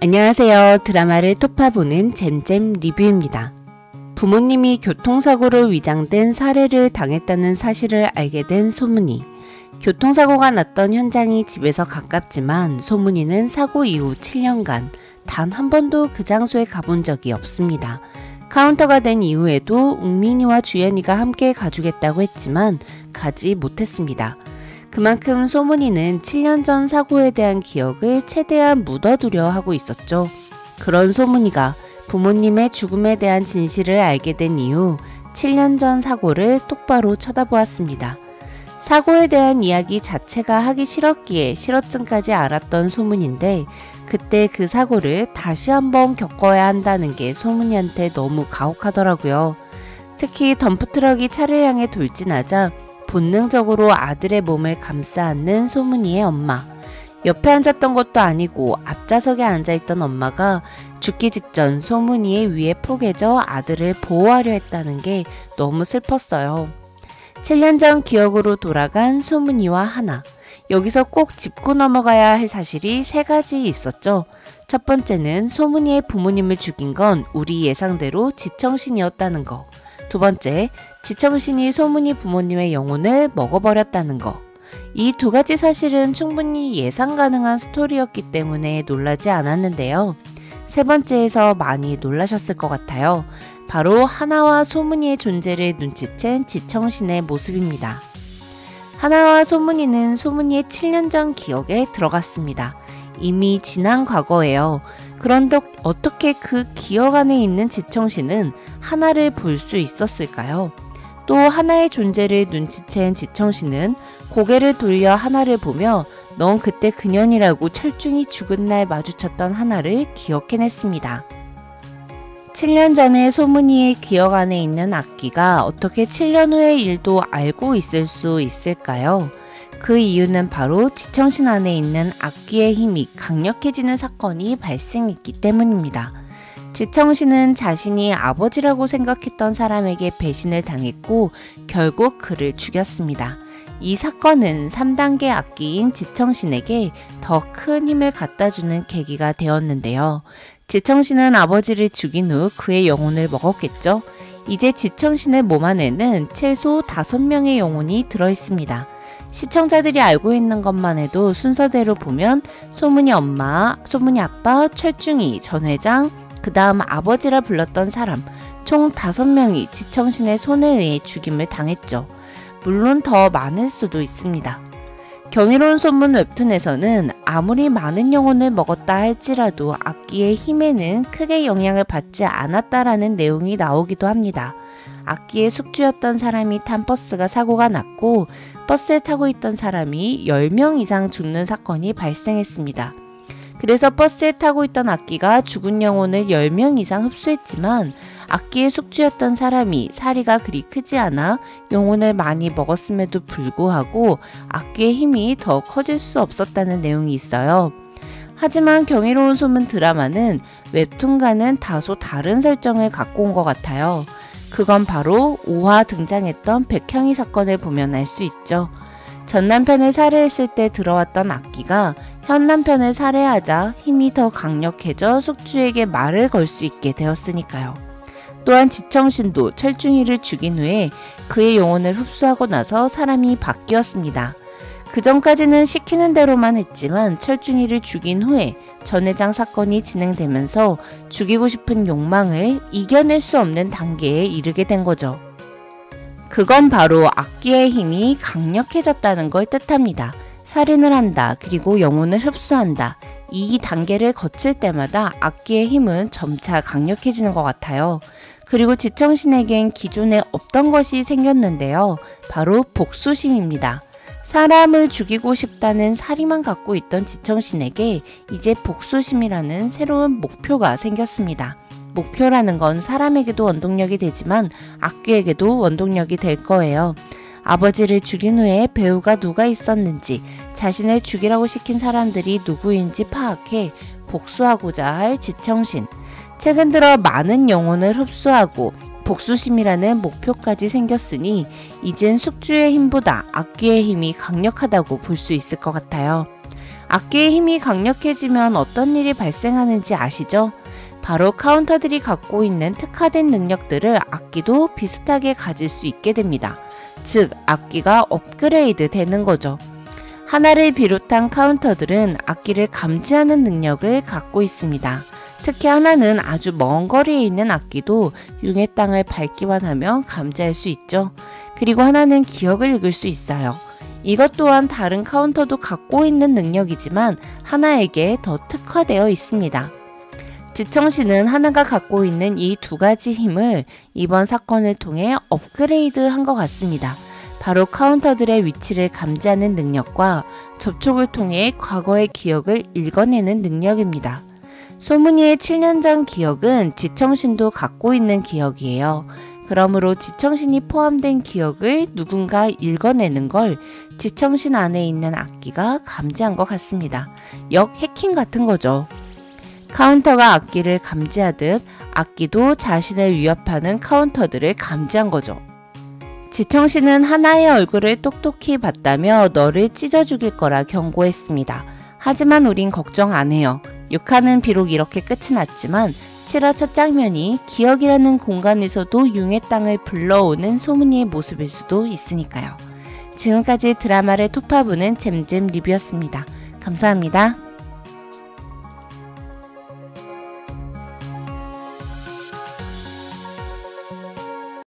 안녕하세요. 드라마를 토파보는 잼잼 리뷰입니다. 부모님이 교통사고로 위장된 살해를 당했다는 사실을 알게 된 소문이. 교통사고가 났던 현장이 집에서 가깝지만 소문이는 사고 이후 7년간 단 한 번도 그 장소에 가본 적이 없습니다. 카운터가 된 이후에도 웅민이와 주연이가 함께 가주겠다고 했지만 가지 못했습니다. 그만큼 소문이는 7년 전 사고에 대한 기억을 최대한 묻어두려 하고 있었죠. 그런 소문이가 부모님의 죽음에 대한 진실을 알게 된 이후 7년 전 사고를 똑바로 쳐다보았습니다. 사고에 대한 이야기 자체가 하기 싫었기에 싫어증까지 알았던 소문인데 그때 그 사고를 다시 한번 겪어야 한다는 게 소문이한테 너무 가혹하더라고요. 특히 덤프트럭이 차를 향해 돌진하자 본능적으로 아들의 몸을 감싸 안는 소문이의 엄마. 옆에 앉았던 것도 아니고 앞좌석에 앉아있던 엄마가 죽기 직전 소문이의 위에 포개져 아들을 보호하려 했다는 게 너무 슬펐어요. 7년 전 기억으로 돌아간 소문이와 하나. 여기서 꼭 짚고 넘어가야 할 사실이 세 가지 있었죠. 첫 번째는 소문이의 부모님을 죽인 건 우리 예상대로 지청신이었다는 거. 두 번째, 지청신이 소문이 부모님의 영혼을 먹어버렸다는 거. 이 두 가지 사실은 충분히 예상 가능한 스토리였기 때문에 놀라지 않았는데요. 세 번째에서 많이 놀라셨을 것 같아요. 바로 하나와 소문이의 존재를 눈치챈 지청신의 모습입니다. 하나와 소문이는 소문이의 7년 전 기억에 들어갔습니다. 이미 지난 과거예요. 그런데 어떻게 그 기억 안에 있는 지청신은 하나를 볼 수 있었을까요? 또 하나의 존재를 눈치챈 지청신은 고개를 돌려 하나를 보며 넌 그때 그년이라고 철중이 죽은 날 마주쳤던 하나를 기억해냈습니다. 7년 전에 소문이의 기억 안에 있는 악기가 어떻게 7년 후의 일도 알고 있을 수 있을까요? 그 이유는 바로 지청신 안에 있는 악귀의 힘이 강력해지는 사건이 발생했기 때문입니다. 지청신은 자신이 아버지라고 생각했던 사람에게 배신을 당했고 결국 그를 죽였습니다. 이 사건은 3단계 악귀인 지청신에게 더 큰 힘을 갖다주는 계기가 되었는데요. 지청신은 아버지를 죽인 후 그의 영혼을 먹었겠죠. 이제 지청신의 몸 안에는 최소 5명의 영혼이 들어있습니다. 시청자들이 알고 있는 것만 해도 순서대로 보면 소문이 엄마, 소문이 아빠, 철중이, 전 회장, 그 다음 아버지라 불렀던 사람 총 5명이 지청신의 손에 의해 죽임을 당했죠. 물론 더 많을 수도 있습니다. 경이로운 소문 웹툰에서는 아무리 많은 영혼을 먹었다 할지라도 악귀의 힘에는 크게 영향을 받지 않았다라는 내용이 나오기도 합니다. 악기의 숙주였던 사람이 탄 버스가 사고가 났고 버스에 타고 있던 사람이 10명 이상 죽는 사건이 발생했습니다. 그래서 버스에 타고 있던 악기가 죽은 영혼을 10명 이상 흡수했지만 악기의 숙주였던 사람이 사리가 그리 크지 않아 영혼을 많이 먹었음에도 불구하고 악기의 힘이 더 커질 수 없었다는 내용이 있어요. 하지만 경이로운 소문 드라마는 웹툰과는 다소 다른 설정을 갖고 온 것 같아요. 그건 바로 5화 등장했던 백향이 사건을 보면 알 수 있죠. 전 남편을 살해했을 때 들어왔던 악기가 현 남편을 살해하자 힘이 더 강력해져 숙주에게 말을 걸 수 있게 되었으니까요. 또한 지청신도 철중이를 죽인 후에 그의 영혼을 흡수하고 나서 사람이 바뀌었습니다. 그 전까지는 시키는 대로만 했지만 철중이를 죽인 후에 전 회장 사건이 진행되면서 죽이고 싶은 욕망을 이겨낼 수 없는 단계에 이르게 된 거죠. 그건 바로 악기의 힘이 강력해졌다는 걸 뜻합니다. 살인을 한다, 그리고 영혼을 흡수한다. 이 단계를 거칠 때마다 악기의 힘은 점차 강력해지는 것 같아요. 그리고 지청신에겐 기존에 없던 것이 생겼는데요. 바로 복수심입니다. 사람을 죽이고 싶다는 사리만 갖고 있던 지청신에게 이제 복수심이라는 새로운 목표가 생겼습니다. 목표라는 건 사람에게도 원동력이 되지만 악귀에게도 원동력이 될 거예요. 아버지를 죽인 후에 배우가 누가 있었는지, 자신을 죽이라고 시킨 사람들이 누구인지 파악해 복수하고자 할 지청신. 최근 들어 많은 영혼을 흡수하고 복수심이라는 목표까지 생겼으니 이젠 숙주의 힘보다 악귀의 힘이 강력하다고 볼 수 있을 것 같아요. 악기의 힘이 강력해지면 어떤 일이 발생하는지 아시죠? 바로 카운터들이 갖고 있는 특화된 능력들을 악기도 비슷하게 가질 수 있게 됩니다. 즉, 악기가 업그레이드 되는 거죠. 하나를 비롯한 카운터들은 악기를 감지하는 능력을 갖고 있습니다. 특히 하나는 아주 먼 거리에 있는 악기도 융의 땅을 밟기만 하면 감지할 수 있죠. 그리고 하나는 기억을 읽을 수 있어요. 이것 또한 다른 카운터도 갖고 있는 능력이지만 하나에게 더 특화되어 있습니다. 지청신은 하나가 갖고 있는 이 두 가지 힘을 이번 사건을 통해 업그레이드 한 것 같습니다. 바로 카운터들의 위치를 감지하는 능력과 접촉을 통해 과거의 기억을 읽어내는 능력입니다. 소문이의 7년 전 기억은 지청신도 갖고 있는 기억이에요. 그러므로 지청신이 포함된 기억을 누군가 읽어내는 걸 지청신 안에 있는 악기가 감지한 것 같습니다. 역 해킹 같은 거죠. 카운터가 악기를 감지하듯 악기도 자신을 위협하는 카운터들을 감지한 거죠. 지청신은 하나의 얼굴을 똑똑히 봤다며 너를 찢어 죽일 거라 경고했습니다. 하지만 우린 걱정 안 해요. 6화는 비록 이렇게 끝이 났지만 7화 첫 장면이 기억이라는 공간에서도 융의 땅을 불러오는 소문이의 모습일 수도 있으니까요. 지금까지 드라마를 토파보는 잼잼 리뷰였습니다. 감사합니다.